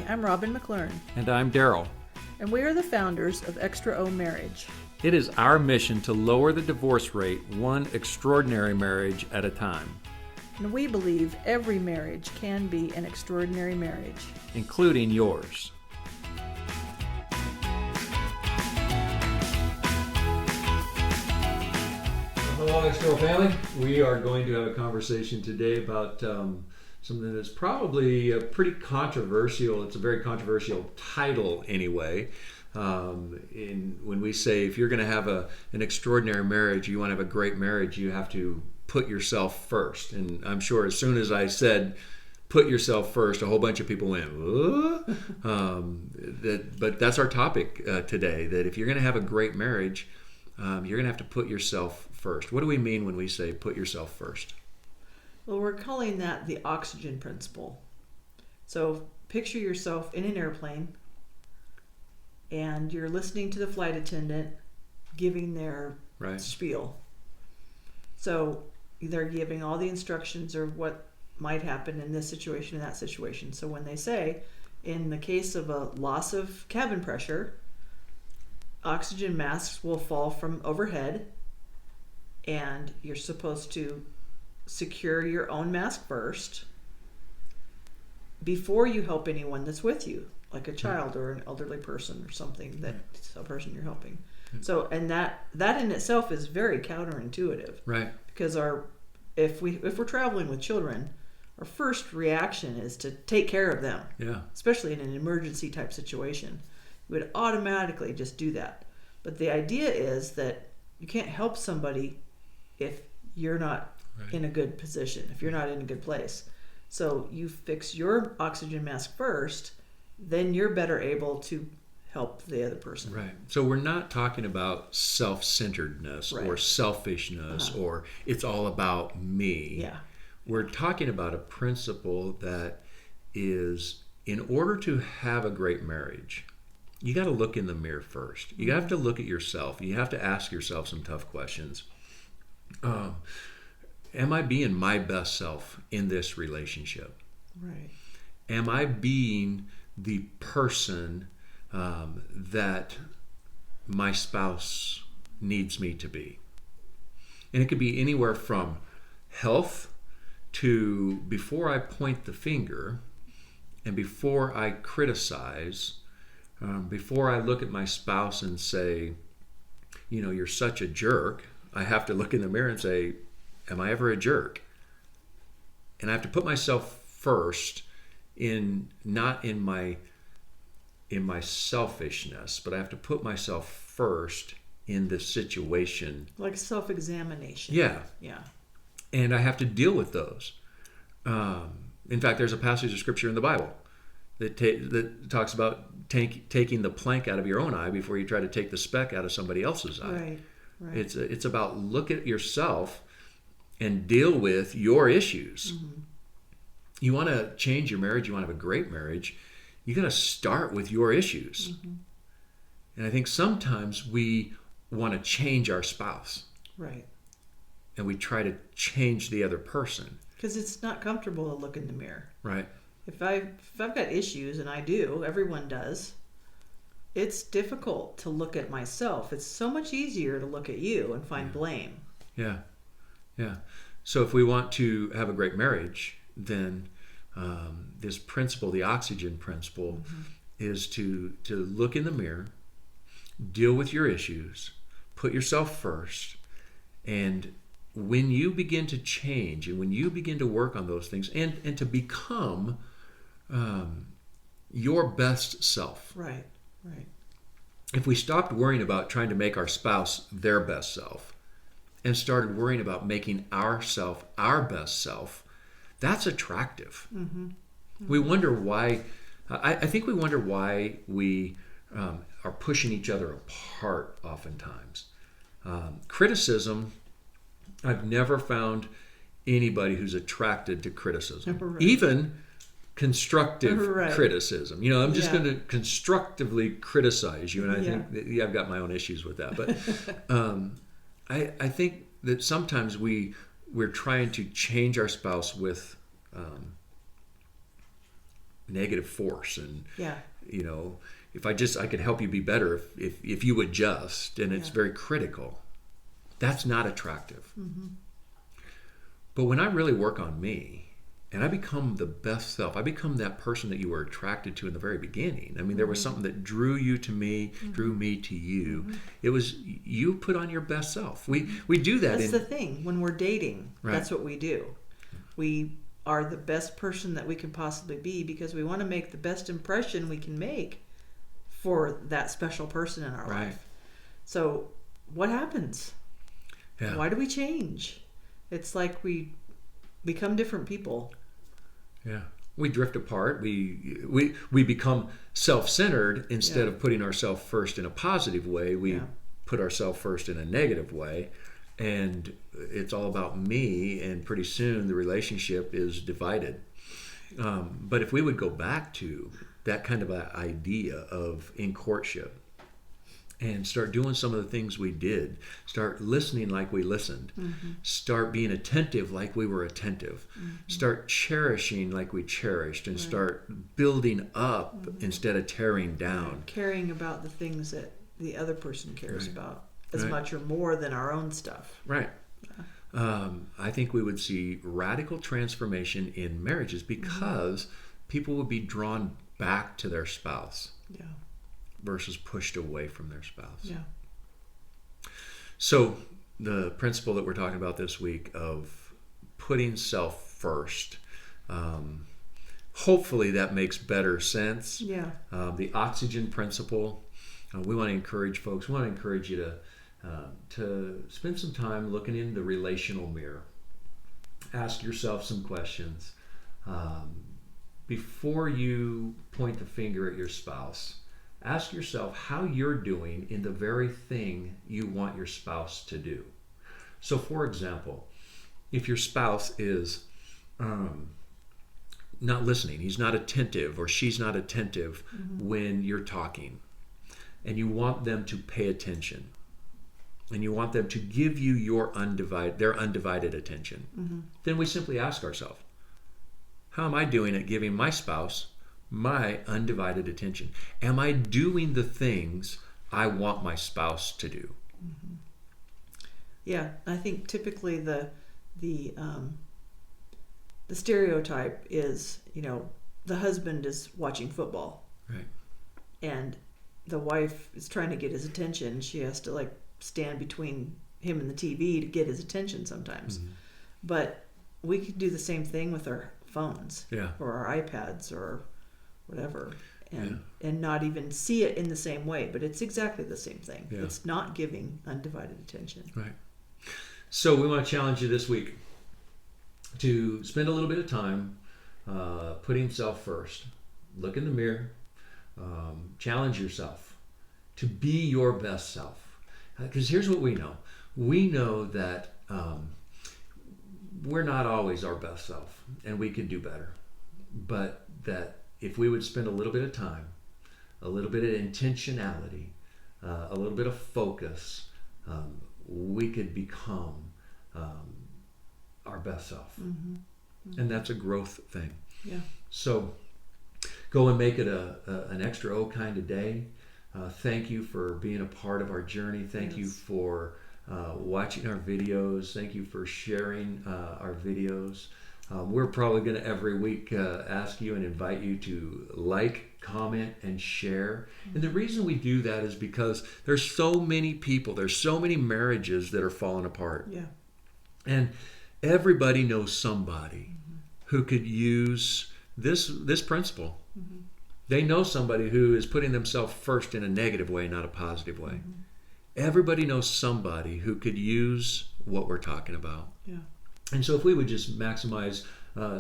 I'm Robin McLaren, And I'm Daryl. and we are the founders of Extra O Marriage. It is our mission to lower the divorce rate one extraordinary marriage at a time, And we believe every marriage can be an extraordinary marriage. including yours. Hello, Extra family. We are going to have a conversation today about something that's probably pretty controversial. It's a very controversial title, anyway. When we say if you're going to have an extraordinary marriage, you want to have a great marriage, you have to put yourself first. And I'm sure as soon as I said put yourself first, a whole bunch of people went, but that's our topic today, that if you're going to have a great marriage, you're going to have to put yourself first. What do we mean when we say put yourself first? Well, we're calling that the oxygen principle. So picture yourself in an airplane and you're listening to the flight attendant giving their spiel. So they're giving all the instructions of what might happen in this situation and that situation. So when they say, in the case of a loss of cabin pressure, oxygen masks will fall from overhead, and you're supposed to secure your own mask first before you help anyone that's with you, like a child or an elderly person or something, that's a person you're helping. So, and that in itself is very counterintuitive, Right. because if we're traveling with children, our first reaction is to take care of them, especially in an emergency type situation. We would automatically just do that. But the idea is that you can't help somebody if you're not in a good position, if you're not in a good place. So you fix your oxygen mask first, then you're better able to help the other person. Right. So we're not talking about self-centeredness or selfishness or it's all about me. Yeah. We're talking about a principle that is, in order to have a great marriage, you got to look in the mirror first. You have to look at yourself. You have to ask yourself some tough questions. Am I being my best self in this relationship? Right. Am I being the person that my spouse needs me to be? And it could be anywhere from health to before I point the finger and before I criticize, before I look at my spouse and say, you're such a jerk, I have to look in the mirror and say, am I ever a jerk? And I have to put myself first not in my selfishness, but I have to put myself first in the situation. Like self-examination. Yeah. Yeah. And I have to deal with those. In fact, there's a passage of scripture in the Bible that talks about taking the plank out of your own eye before you try to take the speck out of somebody else's eye. Right. It's about look at yourself and deal with your issues. Mm-hmm. You want to change your marriage, you want to have a great marriage, you got to start with your issues. Mm-hmm. And I think sometimes we want to change our spouse. Right. And we try to change the other person. Because it's not comfortable to look in the mirror. Right. If I've got issues, and I do, everyone does, it's difficult to look at myself. It's so much easier to look at you and find blame. Yeah. So if we want to have a great marriage, then this principle, the oxygen principle, is to look in the mirror, deal with your issues, put yourself first, and when you begin to change and when you begin to work on those things and to become your best self. Right. If we stopped worrying about trying to make our spouse their best self and started worrying about making ourself our best self, that's attractive. Mm-hmm. We wonder why, I think we wonder why we are pushing each other apart oftentimes. Criticism, I've never found anybody who's attracted to criticism, even constructive criticism. I'm just going to constructively criticize you, and I think that, I've got my own issues with that. But I think that sometimes we're trying to change our spouse with negative force, and Yeah. you know, if I could help you be better if you would just, and it's Yeah. very critical. That's not attractive. Mm-hmm. But when I really work on me and I become the best self, I become that person that you were attracted to in the very beginning. I mean, there was something that drew you to me, drew me to you. It was you put on your best self. We do that. That's the thing. When we're dating, Right. that's what we do. We are the best person that we can possibly be because we want to make the best impression we can make for that special person in our Right. life. So what happens? Yeah. Why do we change? It's like we become different people. Yeah. We drift apart. We become self-centered instead Yeah. of putting ourselves first in a positive way. We Yeah. put ourselves first in a negative way, and it's all about me, and pretty soon the relationship is divided. But if we would go back to that kind of an idea of in courtship and start doing some of the things we did, start listening like we listened, start being attentive like we were attentive, start cherishing like we cherished, and start building up instead of tearing down. Caring about the things that the other person cares about as Right. much or more than our own stuff. Right. I think we would see radical transformation in marriages because people would be drawn back to their spouse Yeah. versus pushed away from their spouse. Yeah. So the principle that we're talking about this week of putting self first, hopefully that makes better sense. Yeah. The oxygen principle, we want to encourage folks, we want to encourage you to spend some time looking in the relational mirror. Ask yourself some questions. Before you point the finger at your spouse, ask yourself how you're doing in the very thing you want your spouse to do. So, for example, if your spouse is not listening, he's not attentive or she's not attentive when you're talking, and you want them to pay attention, and you want them to give you their undivided attention, then we simply ask ourselves, how am I doing at giving my spouse my undivided attention? Am I doing the things I want my spouse to do? Yeah, I think typically the stereotype is, the husband is watching football, Right. and the wife is trying to get his attention. She has to stand between him and the TV to get his attention sometimes. But we could do the same thing with our phones Yeah. or our iPads or whatever, and not even see it in the same way. But it's exactly the same thing. Yeah. It's not giving undivided attention. Right. So we want to challenge you this week to spend a little bit of time putting self first. Look in the mirror. Challenge yourself to be your best self. Because here's what we know. We know that we're not always our best self, and we could do better. But that if we would spend a little bit of time, a little bit of intentionality, a little bit of focus, we could become our best self. And that's a growth thing. Yeah. So go and make it an extra O kind of day. Thank you for being a part of our journey. Thank you for watching our videos. Thank you for sharing our videos. We're probably going to every week ask you and invite you to like, comment, and share. And the reason we do that is because there's so many people, there's so many marriages that are falling apart. Yeah. And everybody knows somebody who could use this principle. They know somebody who is putting themselves first in a negative way, not a positive way. Everybody knows somebody who could use what we're talking about. Yeah. And so if we would just maximize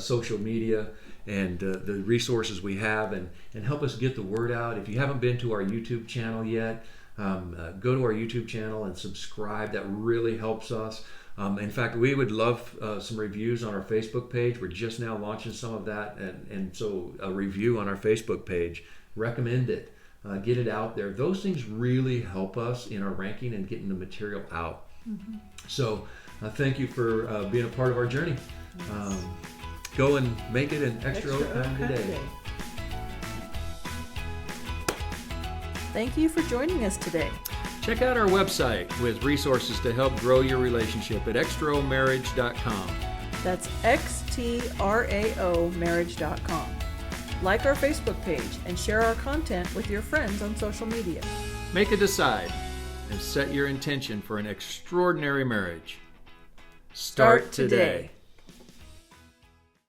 social media and the resources we have and help us get the word out. If you haven't been to our YouTube channel yet, go to our YouTube channel and subscribe. That really helps us. In fact, we would love some reviews on our Facebook page. We're just now launching some of that. And so a review on our Facebook page, recommend it, get it out there. Those things really help us in our ranking and getting the material out. So thank you for being a part of our journey. Go and make it an extra kind of day. Thank you for joining us today. Check out our website with resources to help grow your relationship at xtraomarriage.com. That's xtraomarriage.com. Like our Facebook page and share our content with your friends on social media. Make a decide and set your intention for an extraordinary marriage. Start today.